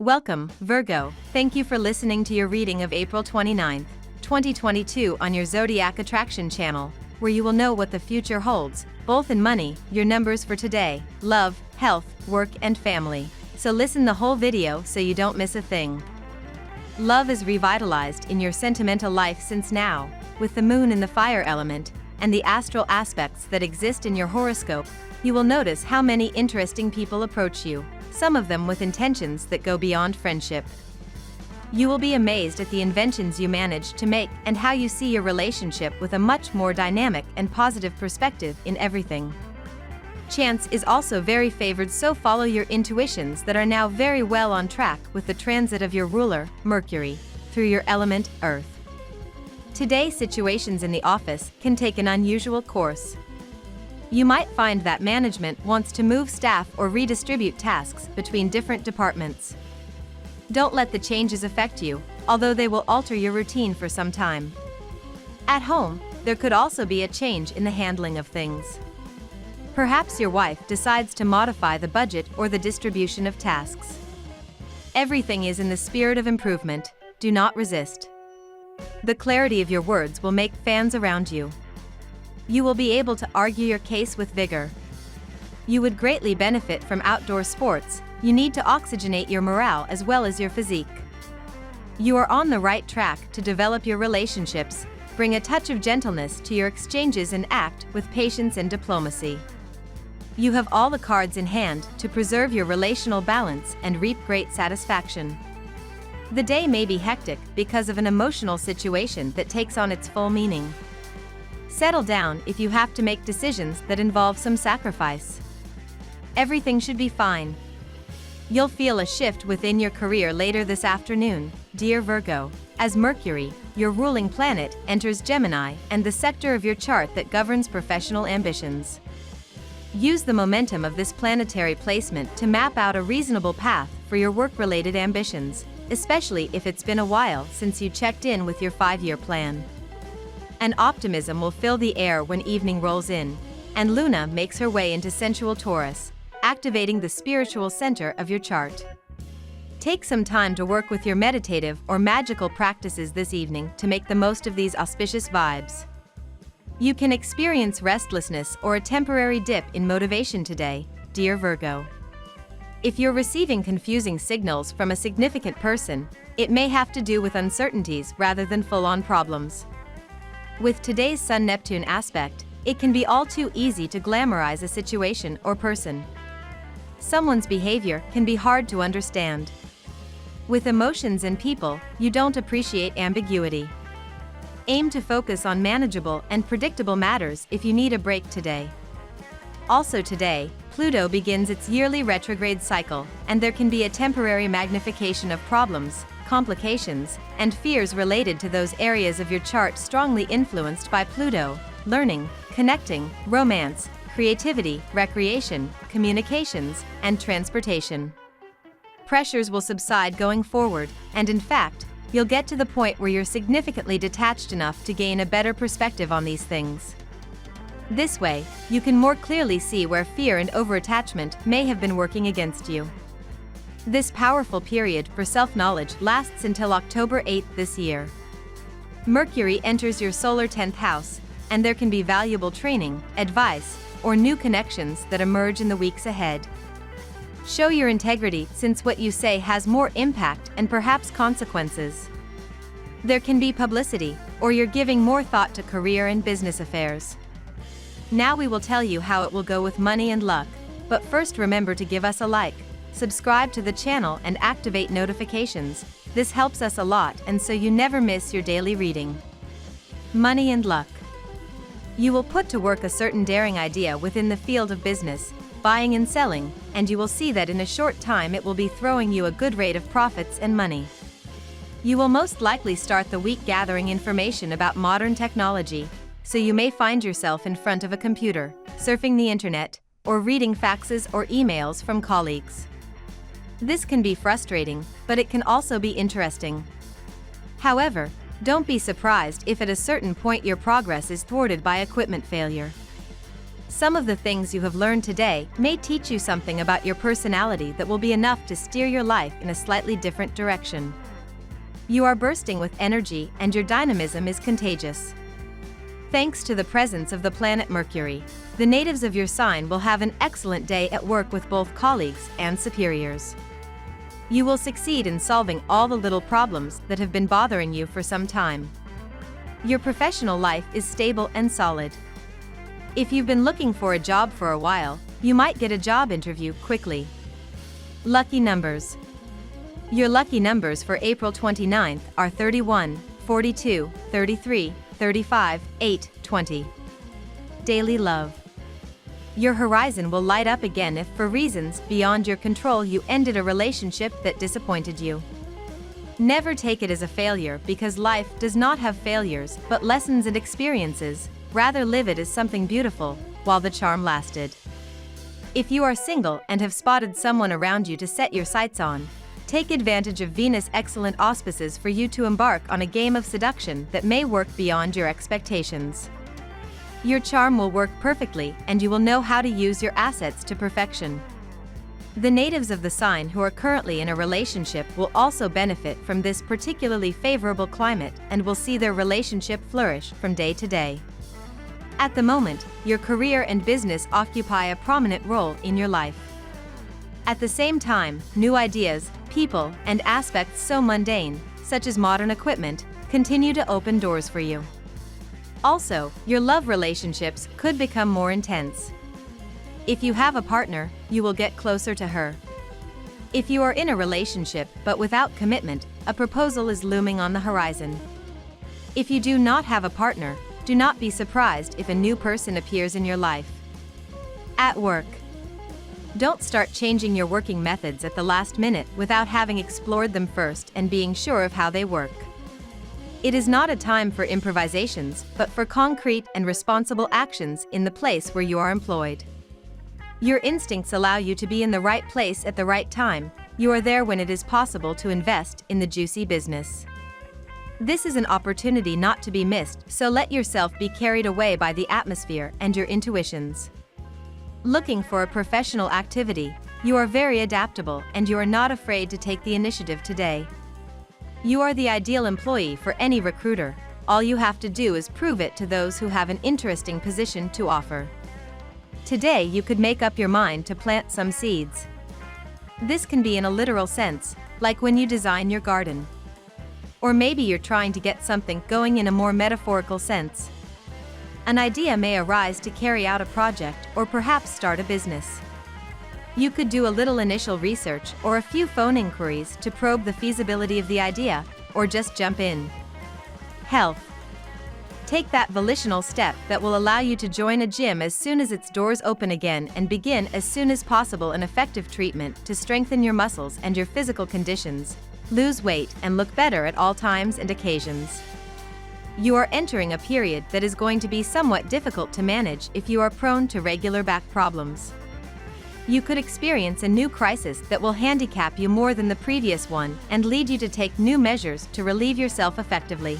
Welcome, Virgo. Thank you for listening to your reading of April 29, 2022 on your Zodiac Attraction channel, where you will know what the future holds, both in money, your numbers for today, love, health, work and family. So listen the whole video so you don't miss a thing. Love is revitalized in your sentimental life since now, with the moon in the fire element, and the astral aspects that exist in your horoscope. You will notice how many interesting people approach you, some of them with intentions that go beyond friendship. You will be amazed at the inventions you manage to make and how you see your relationship with a much more dynamic and positive perspective in everything. Chance is also very favored, so follow your intuitions that are now very well on track with the transit of your ruler, Mercury, through your element, Earth. Today, situations in the office can take an unusual course. You might find that management wants to move staff or redistribute tasks between different departments. Don't let the changes affect you, although they will alter your routine for some time. At home, there could also be a change in the handling of things. Perhaps your wife decides to modify the budget or the distribution of tasks. Everything is in the spirit of improvement. Do not resist. The clarity of your words will make fans around you. You will be able to argue your case with vigor. You would greatly benefit from outdoor sports. You need to oxygenate your morale as well as your physique. You are on the right track to develop your relationships. Bring a touch of gentleness to your exchanges and act with patience and diplomacy. You have all the cards in hand to preserve your relational balance and reap great satisfaction. The day may be hectic because of an emotional situation that takes on its full meaning. Settle down if you have to make decisions that involve some sacrifice. Everything should be fine. You'll feel a shift within your career later this afternoon, dear Virgo, as Mercury, your ruling planet, enters Gemini and the sector of your chart that governs professional ambitions. Use the momentum of this planetary placement to map out a reasonable path for your work-related ambitions, especially if it's been a while since you checked in with your 5-year plan. An optimism will fill the air when evening rolls in, and Luna makes her way into sensual Taurus, activating the spiritual center of your chart. Take some time to work with your meditative or magical practices this evening to make the most of these auspicious vibes. You can experience restlessness or a temporary dip in motivation today, dear Virgo. If you're receiving confusing signals from a significant person, it may have to do with uncertainties rather than full-on problems. With today's Sun-Neptune aspect, it can be all too easy to glamorize a situation or person. Someone's behavior can be hard to understand. With emotions and people, you don't appreciate ambiguity. Aim to focus on manageable and predictable matters if you need a break today. Also today, Pluto begins its yearly retrograde cycle, and there can be a temporary magnification of problems, complications, and fears related to those areas of your chart strongly influenced by Pluto: learning, connecting, romance, creativity, recreation, communications, and transportation. Pressures will subside going forward, and in fact, you'll get to the point where you're significantly detached enough to gain a better perspective on these things. This way, you can more clearly see where fear and overattachment may have been working against you. This powerful period for self-knowledge lasts until October 8 this year. Mercury enters your solar 10th house, and there can be valuable training, advice, or new connections that emerge in the weeks ahead. Show your integrity, since what you say has more impact and perhaps consequences. There can be publicity, or you're giving more thought to career and business affairs. Now we will tell you how it will go with money and luck, but first remember to give us a like, subscribe to the channel and activate notifications. This helps us a lot, and so you never miss your daily reading. Money and luck. You will put to work a certain daring idea within the field of business, buying and selling, and you will see that in a short time it will be throwing you a good rate of profits and money. You will most likely start the week gathering information about modern technology, so you may find yourself in front of a computer, surfing the internet, or reading faxes or emails from colleagues. This can be frustrating, but it can also be interesting. However, don't be surprised if at a certain point your progress is thwarted by equipment failure. Some of the things you have learned today may teach you something about your personality that will be enough to steer your life in a slightly different direction. You are bursting with energy and your dynamism is contagious. Thanks to the presence of the planet Mercury, the natives of your sign will have an excellent day at work with both colleagues and superiors. You will succeed in solving all the little problems that have been bothering you for some time. Your professional life is stable and solid. If you've been looking for a job for a while, you might get a job interview quickly. Lucky numbers. Your lucky numbers for April 29th are 31, 42, 33, 35, 8, 20. Daily love. Your horizon will light up again if, for reasons beyond your control, you ended a relationship that disappointed you. Never take it as a failure because life does not have failures but lessons and experiences. Rather live it as something beautiful while the charm lasted. If you are single and have spotted someone around you to set your sights on, take advantage of Venus' excellent auspices for you to embark on a game of seduction that may work beyond your expectations. Your charm will work perfectly and you will know how to use your assets to perfection. The natives of the sign who are currently in a relationship will also benefit from this particularly favorable climate and will see their relationship flourish from day to day. At the moment, your career and business occupy a prominent role in your life. At the same time, new ideas, people, and aspects so mundane, such as modern equipment, continue to open doors for you. Also, your love relationships could become more intense. If you have a partner, you will get closer to her. If you are in a relationship but without commitment, a proposal is looming on the horizon. If you do not have a partner, do not be surprised if a new person appears in your life. At work. Don't start changing your working methods at the last minute without having explored them first and being sure of how they work. It is not a time for improvisations, but for concrete and responsible actions in the place where you are employed. Your instincts allow you to be in the right place at the right time. You are there when it is possible to invest in the juicy business. This is an opportunity not to be missed, so let yourself be carried away by the atmosphere and your intuitions. Looking for a professional activity, you are very adaptable and you are not afraid to take the initiative today. You are the ideal employee for any recruiter. All you have to do is prove it to those who have an interesting position to offer. Today you could make up your mind to plant some seeds. This can be in a literal sense, like when you design your garden. Or maybe you're trying to get something going in a more metaphorical sense. An idea may arise to carry out a project or perhaps start a business. You could do a little initial research or a few phone inquiries to probe the feasibility of the idea, or just jump in. Health. Take that volitional step that will allow you to join a gym as soon as its doors open again and begin as soon as possible an effective treatment to strengthen your muscles and your physical conditions, lose weight and look better at all times and occasions. You are entering a period that is going to be somewhat difficult to manage if you are prone to regular back problems. You could experience a new crisis that will handicap you more than the previous one and lead you to take new measures to relieve yourself effectively.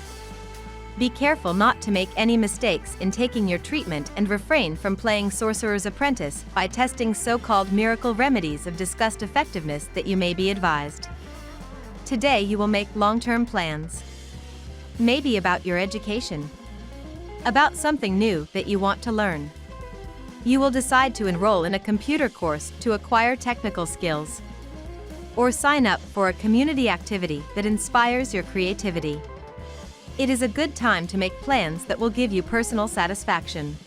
Be careful not to make any mistakes in taking your treatment and refrain from playing sorcerer's apprentice by testing so-called miracle remedies of discussed effectiveness that you may be advised. Today you will make long-term plans. Maybe about your education. About something new that you want to learn. You will decide to enroll in a computer course to acquire technical skills. Or sign up for a community activity that inspires your creativity. It is a good time to make plans that will give you personal satisfaction.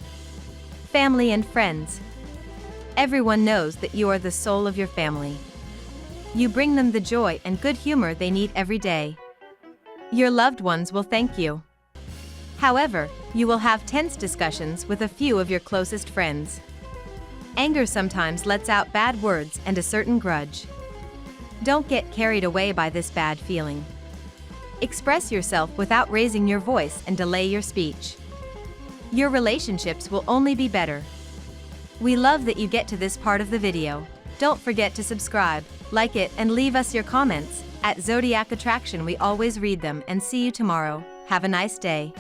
Family and friends. Everyone knows that you are the soul of your family. You bring them the joy and good humor they need every day. Your loved ones will thank you. However, you will have tense discussions with a few of your closest friends. Anger sometimes lets out bad words and a certain grudge. Don't get carried away by this bad feeling. Express yourself without raising your voice and delay your speech. Your relationships will only be better. We love that you get to this part of the video. Don't forget to subscribe, like it, and leave us your comments. At Zodiac Attraction we always read them, and see you tomorrow. Have a nice day.